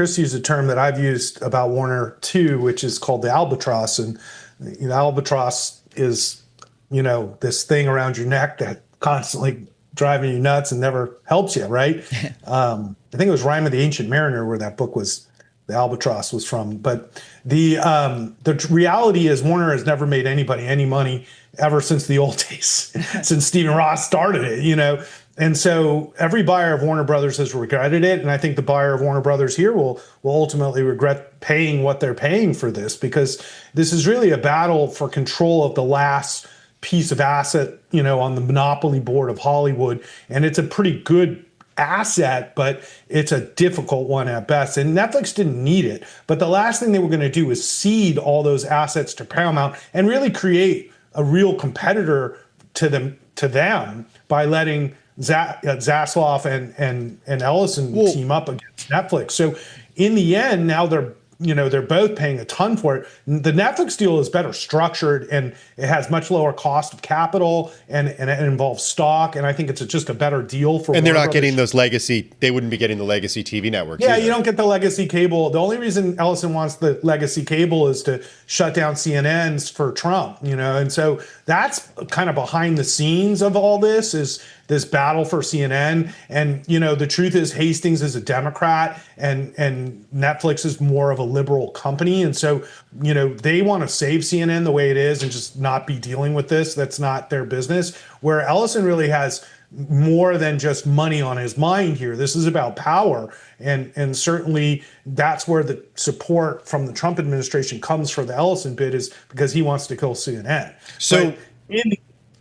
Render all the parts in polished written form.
Chris used a term that I've used about Warner too, which is called the albatross. And albatross is, this thing around your neck that constantly driving you nuts and never helps you, right? I think it was Rime of the Ancient Mariner where that book was, the albatross was from. But the reality is Warner has never made anybody any money ever since the old days, since Stephen Ross started it, And so every buyer of Warner Brothers has regretted it. And I think the buyer of Warner Brothers here will ultimately regret paying what they're paying for this, because this is really a battle for control of the last piece of asset, on the monopoly board of Hollywood. And it's a pretty good asset, but it's a difficult one at best. And Netflix didn't need it. But the last thing they were going to do was cede all those assets to Paramount and really create a real competitor to them by letting Zaslav and Ellison team up against Netflix. So in the end, now they're both paying a ton for it. The Netflix deal is better structured and it has much lower cost of capital and it involves stock. And I think it's just a better deal for. And they're not getting those legacy. They wouldn't be getting the legacy TV networks. Yeah, either. You don't get the legacy cable. The only reason Ellison wants the legacy cable is to shut down CNNs for Trump. And so that's kind of behind the scenes of all this is this battle for CNN. And, the truth is Hastings is a Democrat and Netflix is more of a liberal company. And so, they want to save CNN the way it is and just not be dealing with this. That's not their business. Where Ellison really has more than just money on his mind here. This is about power. And certainly that's where the support from the Trump administration comes for the Ellison bid, is because he wants to kill CNN. So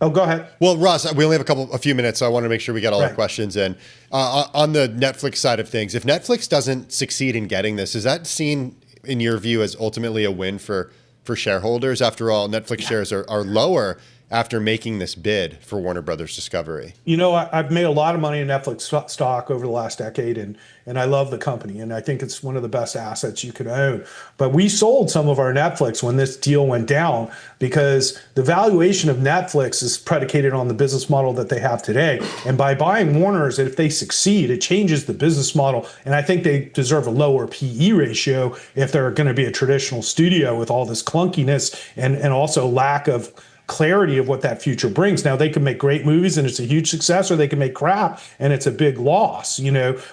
go ahead. Well, Ross, we only have a few minutes, so I want to make sure we get all our questions in. On the Netflix side of things, if Netflix doesn't succeed in getting this, is that seen, in your view, as ultimately a win for shareholders? After all, Netflix shares are lower after making this bid for Warner Brothers Discovery. I've made a lot of money in Netflix stock over the last decade, and I love the company, and I think it's one of the best assets you could own. But we sold some of our Netflix when this deal went down because the valuation of Netflix is predicated on the business model that they have today. And by buying Warner's, if they succeed, it changes the business model. And I think they deserve a lower PE ratio if they're going to be a traditional studio with all this clunkiness and also lack of clarity of what that future brings. Now, they can make great movies and it's a huge success, or they can make crap and it's a big loss,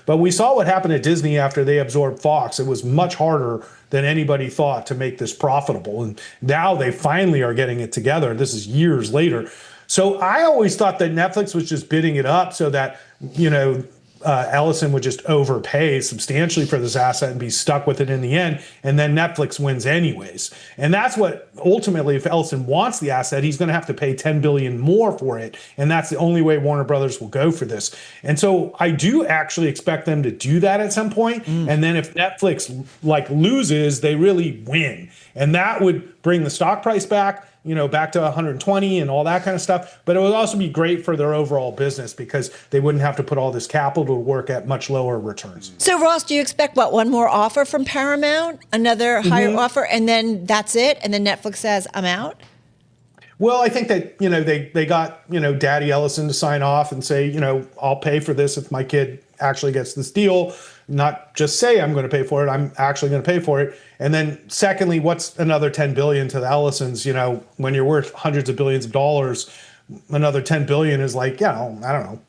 But we saw what happened at Disney after they absorbed Fox. It was much harder than anybody thought to make this profitable. And now they finally are getting it together. This is years later. So I always thought that Netflix was just bidding it up so that, Ellison would just overpay substantially for this asset and be stuck with it in the end, and then Netflix wins anyways. And that's what ultimately, if Ellison wants the asset, he's going to have to pay $10 billion more for it, and that's the only way Warner Brothers will go for this. And so I do actually expect them to do that at some point. And then if Netflix loses, they really win, and that would bring the stock price back back to 120 and all that kind of stuff. But it would also be great for their overall business because they wouldn't have to put all this capital to work at much lower returns. So, Ross, do you expect, one more offer from Paramount? Another higher offer? And then that's it? And then Netflix says, I'm out? Well, I think that, they got, Daddy Ellison to sign off and say, I'll pay for this if my kid actually gets this deal. Not just say I'm going to pay for it, I'm actually going to pay for it. And then secondly, what's another $10 billion to the Ellisons? When you're worth hundreds of billions of dollars, another $10 billion is I don't know,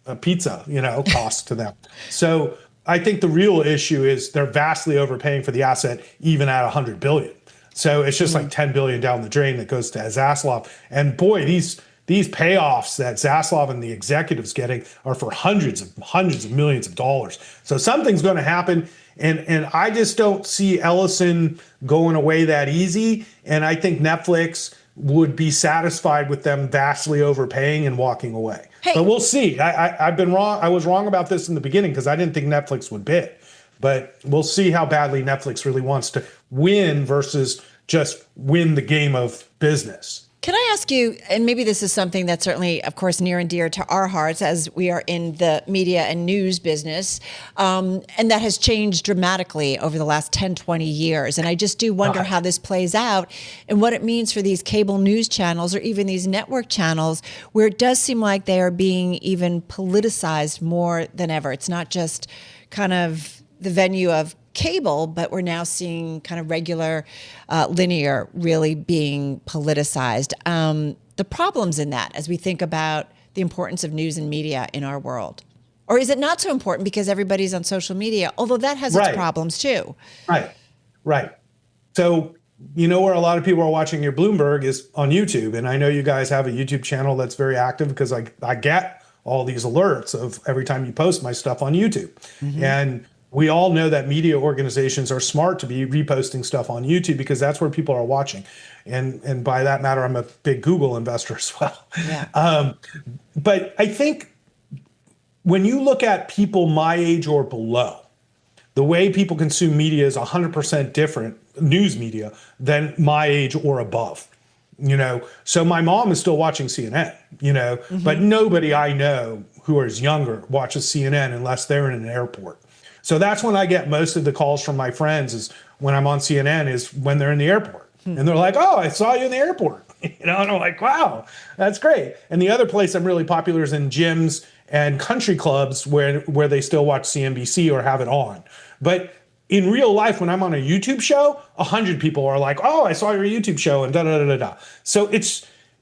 a pizza, cost to them. So I think the real issue is they're vastly overpaying for the asset, even at $100 billion. So it's just like $10 billion down the drain that goes to Zaslav. And boy, these payoffs that Zaslav and the executives getting are for hundreds of millions of dollars. So something's going to happen. And I just don't see Ellison going away that easy. And I think Netflix would be satisfied with them vastly overpaying and walking away. Hey. But we'll see. I've been wrong. I was wrong about this in the beginning because I didn't think Netflix would bid. But we'll see how badly Netflix really wants to win versus just win the game of business. Can I ask you, and maybe this is something that's certainly, of course, near and dear to our hearts as we are in the media and news business, and that has changed dramatically over the last 10, 20 years. And I just do wonder how this plays out and what it means for these cable news channels or even these network channels where it does seem like they are being even politicized more than ever. It's not just kind of the venue of cable, but we're now seeing kind of regular linear really being politicized. The problems in that as we think about the importance of news and media in our world. Or is it not so important because everybody's on social media, although that has its problems too? Right. So, you know where a lot of people are watching your Bloomberg is on YouTube. And I know you guys have a YouTube channel that's very active because I get all these alerts of every time you post my stuff on YouTube. And we all know that media organizations are smart to be reposting stuff on YouTube because that's where people are watching. And by that matter, I'm a big Google investor as well. Yeah. But I think when you look at people my age or below, the way people consume media is 100% different, news media, than my age or above. You know, so my mom is still watching CNN, you know, but nobody I know who is younger watches CNN unless they're in an airport. So that's when I get most of the calls from my friends is when I'm on CNN is when they're in the airport. And they're like, oh, I saw you in the airport. You know, and I'm like, wow, that's great. And the other place I'm really popular is in gyms and country clubs where they still watch CNBC or have it on. But in real life, when I'm on a YouTube show, 100 people are like, oh, I saw your YouTube show and da-da-da-da-da. So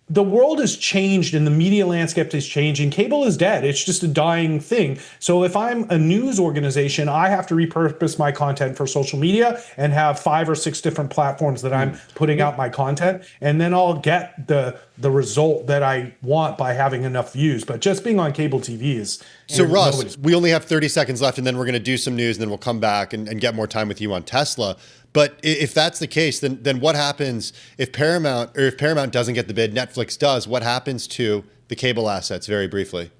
the world has changed and the media landscape is changing. Cable is dead. It's just a dying thing. So if I'm a news organization, I have to repurpose my content for social media and have 5 or 6 different platforms that I'm putting out my content. And then I'll get the result that I want by having enough views. But just being on cable TV is... So Russ, we only have 30 seconds left and then we're going to do some news and then we'll come back and get more time with you on Tesla. But if that's the case, then what happens if Paramount doesn't get the bid, Netflix does? What happens to the cable assets, very briefly?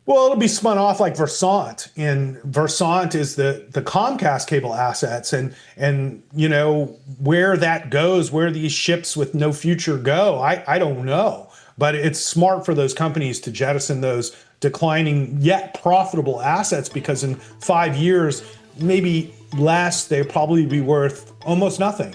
Well, it'll be spun off like Versant, and Versant is the Comcast cable assets, and you know where that goes, where these ships with no future go. I don't know, but it's smart for those companies to jettison those declining yet profitable assets because in 5 years, maybe less, they'll probably be worth almost nothing.